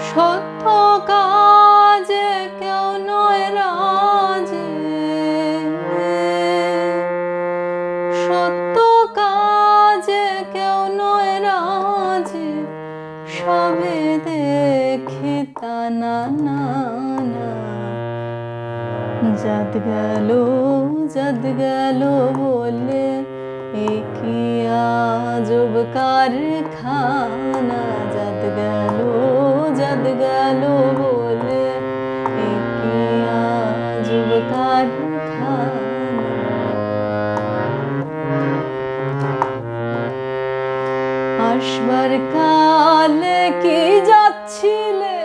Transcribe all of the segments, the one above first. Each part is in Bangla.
সত্য কাজে কেউ নয় রাজি, সত্য কাজে কেউ নয় রাজি, সবে দেখি তা না না না। জাত গেল বলে এ কি আজব কারখানা। জাত গেল বলে এ কি আজব কারখানা। আসবার কালে কি যাচ্ছিলে,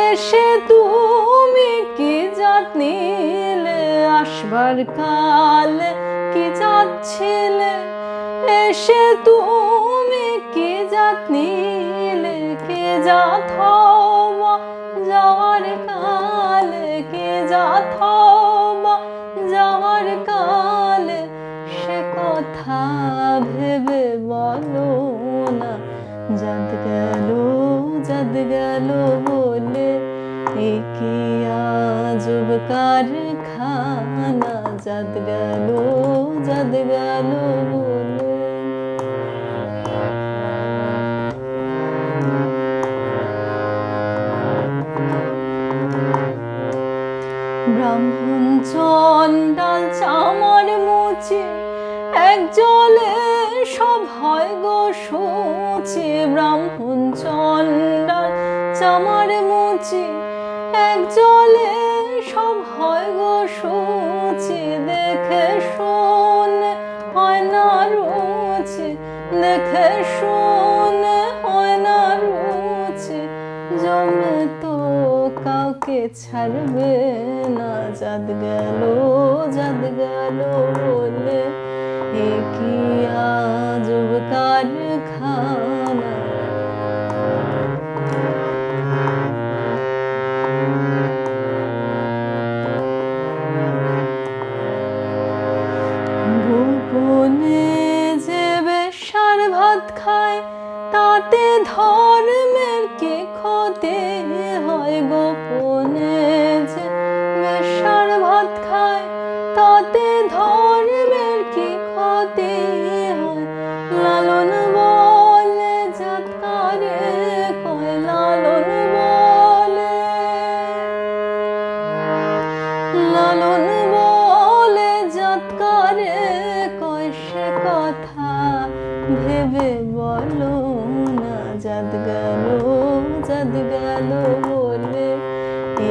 এসে তুমি কি জাত নিলে। আসবার কালে কি যাচ্ছিলে, এসে তুমি কি জাত নিলে। কে জাত হওয়া যাওয়ার কালে, কে জাত হওয়া যাওয়ার কালে, সে কথা ভেবে বলো না। জাত গেল বলে এ কি আজব কারখানা। জাত গেল বলে। ব্রাহ্মণ চণ্ডাল চামার মুচি, এক জলে সব হয় গো শুচি। ব্রাহ্মণ চণ্ডাল চামার মুচি, এক জলে সব হয় গো শুচি। দেখে শুনে হয় না রুচি, দেখে শুনে হয় না রুচি। জমে তো কাউকে ছাড়বে না। জাত গেল বলে এ কি আজব কারখানা। গোপনে যে বেশ্যার ভাত খায়, তাতে ধর্মের কি ক্ষতি হয়। গোপনে যে বেশ্যার ভাত খায়, তাতে ধর্মের কি ক্ষতি হয়। লালন বলে জাত কারে কয়, লালন বলে জাত কারে কয়, সে কথা ভেবে বলো না। জাত গেল বলে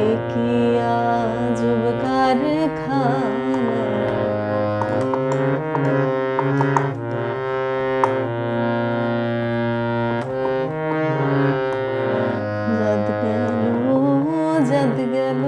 এ কি আজব কারখানা। জাত গেল